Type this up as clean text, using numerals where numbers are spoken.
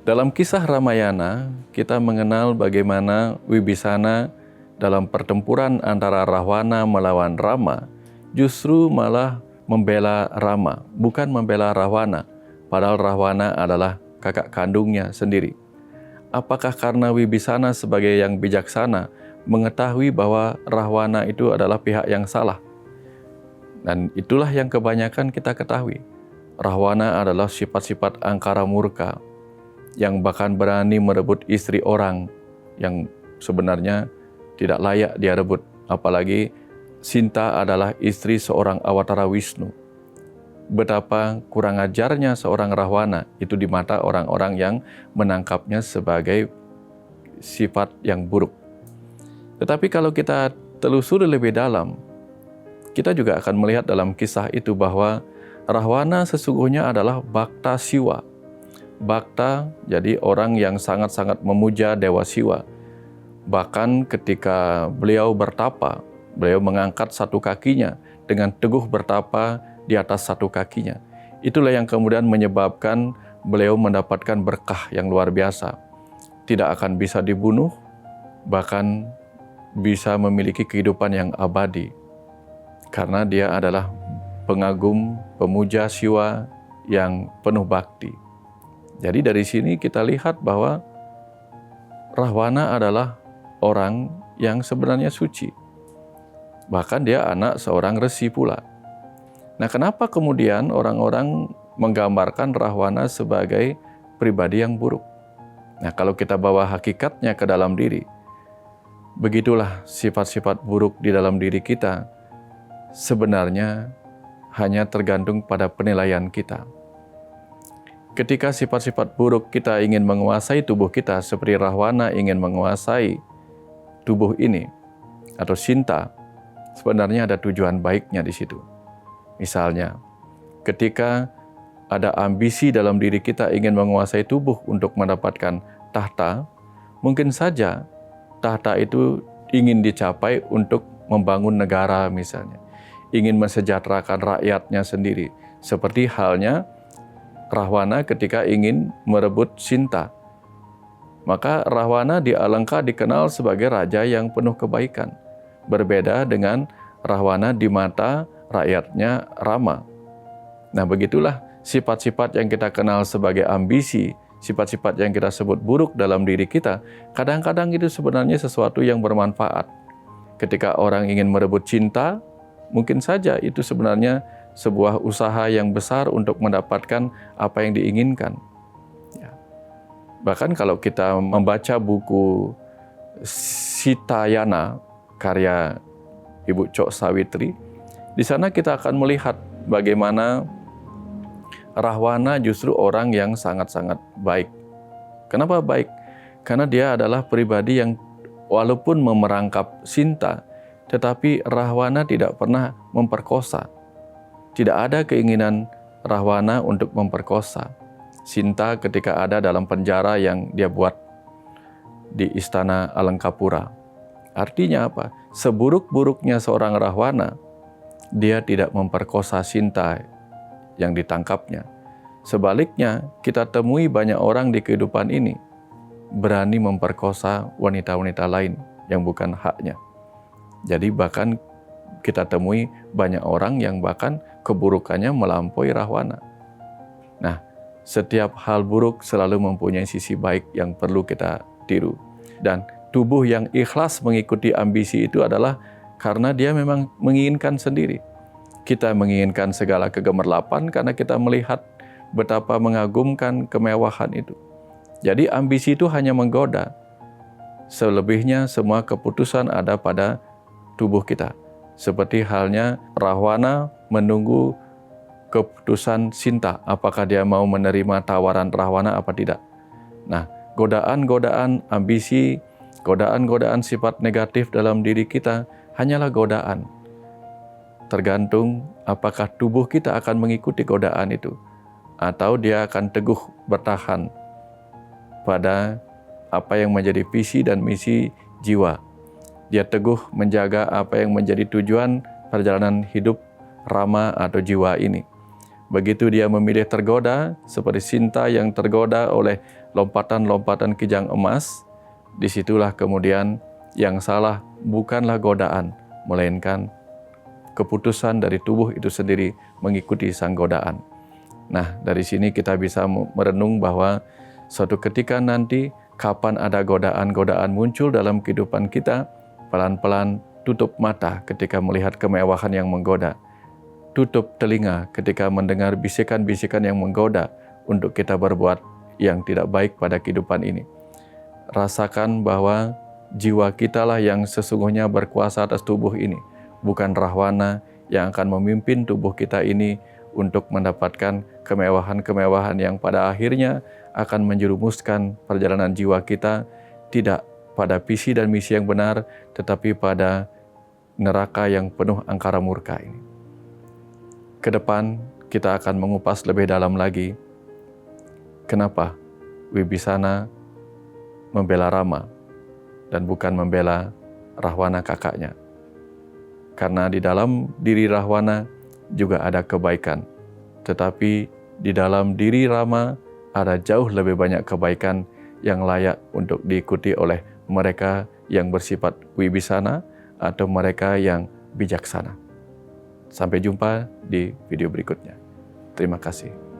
Dalam kisah Ramayana, kita mengenal bagaimana Wibisana dalam pertempuran antara Rahwana melawan Rama justru malah membela Rama, bukan membela Rahwana, padahal Rahwana adalah kakak kandungnya sendiri. Apakah karena Wibisana sebagai yang bijaksana mengetahui bahwa Rahwana itu adalah pihak yang salah? Dan itulah yang kebanyakan kita ketahui. Rahwana adalah sifat-sifat angkara murka, yang bahkan berani merebut istri orang yang sebenarnya tidak layak dia rebut. Apalagi Sinta adalah istri seorang Awatara Wisnu. Betapa kurang ajarnya seorang Rahwana itu di mata orang-orang yang menangkapnya sebagai sifat yang buruk. Tetapi kalau kita telusuri lebih dalam, kita juga akan melihat dalam kisah itu bahwa Rahwana sesungguhnya adalah Bhakta Siwa. Bhakta jadi orang yang sangat-sangat memuja Dewa Siwa. Bahkan ketika beliau bertapa, beliau mengangkat satu kakinya dengan teguh bertapa di atas satu kakinya. Itulah yang kemudian menyebabkan beliau mendapatkan berkah yang luar biasa. Tidak akan bisa dibunuh, bahkan bisa memiliki kehidupan yang abadi. Karena dia adalah pengagum, pemuja Siwa yang penuh bakti. Jadi dari sini kita lihat bahwa Rahwana adalah orang yang sebenarnya suci. Bahkan dia anak seorang resi pula. Nah, kenapa kemudian orang-orang menggambarkan Rahwana sebagai pribadi yang buruk? Nah, kalau kita bawa hakikatnya ke dalam diri, begitulah sifat-sifat buruk di dalam diri kita sebenarnya hanya tergantung pada penilaian kita. Ketika sifat-sifat buruk kita ingin menguasai tubuh kita seperti Rahwana ingin menguasai tubuh ini atau Sinta, sebenarnya ada tujuan baiknya di situ. Misalnya, ketika ada ambisi dalam diri kita ingin menguasai tubuh untuk mendapatkan tahta, mungkin saja tahta itu ingin dicapai untuk membangun negara misalnya, ingin mensejahterakan rakyatnya sendiri, seperti halnya Rahwana ketika ingin merebut Sinta. Maka Rahwana di Alengka dikenal sebagai raja yang penuh kebaikan. Berbeda dengan Rahwana di mata rakyatnya Rama. Nah, begitulah sifat-sifat yang kita kenal sebagai ambisi, sifat-sifat yang kita sebut buruk dalam diri kita, kadang-kadang itu sebenarnya sesuatu yang bermanfaat. Ketika orang ingin merebut cinta, mungkin saja itu sebenarnya sebuah usaha yang besar untuk mendapatkan apa yang diinginkan. Ya. Bahkan kalau kita membaca buku Sitayana, karya Ibu Cok Sawitri, di sana kita akan melihat bagaimana Rahwana justru orang yang sangat-sangat baik. Kenapa baik? Karena dia adalah pribadi yang walaupun memerangkap Sinta, tetapi Rahwana tidak pernah memperkosa. Tidak ada keinginan Rahwana untuk memperkosa Sinta ketika ada dalam penjara yang dia buat di istana Alengkapura. Artinya apa? Seburuk-buruknya seorang Rahwana, dia tidak memperkosa Sinta yang ditangkapnya. Sebaliknya, kita temui banyak orang di kehidupan ini berani memperkosa wanita-wanita lain yang bukan haknya. Jadi bahkan kita temui banyak orang yang bahkan keburukannya melampaui Rahwana. Nah, setiap hal buruk selalu mempunyai sisi baik yang perlu kita tiru. Dan tubuh yang ikhlas mengikuti ambisi itu adalah karena dia memang menginginkan sendiri. Kita menginginkan segala kegemerlapan karena kita melihat betapa mengagumkan kemewahan itu. Jadi ambisi itu hanya menggoda. Selebihnya semua keputusan ada pada tubuh kita. Seperti halnya Rahwana menunggu keputusan Sinta, apakah dia mau menerima tawaran Rahwana apa tidak. Nah, godaan-godaan ambisi, godaan-godaan sifat negatif dalam diri kita hanyalah godaan. Tergantung apakah tubuh kita akan mengikuti godaan itu, atau dia akan teguh bertahan pada apa yang menjadi visi dan misi jiwa. Dia teguh menjaga apa yang menjadi tujuan perjalanan hidup Rama atau jiwa ini. Begitu dia memilih tergoda, seperti Sinta yang tergoda oleh lompatan-lompatan kijang emas, disitulah kemudian yang salah bukanlah godaan, melainkan keputusan dari tubuh itu sendiri mengikuti sang godaan. Nah, dari sini kita bisa merenung bahwa suatu ketika nanti kapan ada godaan-godaan muncul dalam kehidupan kita, pelan-pelan tutup mata ketika melihat kemewahan yang menggoda. Tutup telinga ketika mendengar bisikan-bisikan yang menggoda untuk kita berbuat yang tidak baik pada kehidupan ini. Rasakan bahwa jiwa kitalah yang sesungguhnya berkuasa atas tubuh ini, bukan rahwana yang akan memimpin tubuh kita ini untuk mendapatkan kemewahan-kemewahan yang pada akhirnya akan menjerumuskan perjalanan jiwa kita tidak pada visi dan misi yang benar, tetapi pada neraka yang penuh angkara murka ini. Kedepan kita akan mengupas lebih dalam lagi kenapa Wibisana membela Rama dan bukan membela Rahwana kakaknya. Karena di dalam diri Rahwana juga ada kebaikan, tetapi di dalam diri Rama ada jauh lebih banyak kebaikan yang layak untuk diikuti oleh mereka yang bersifat Wibisana atau mereka yang bijaksana. Sampai jumpa di video berikutnya. Terima kasih.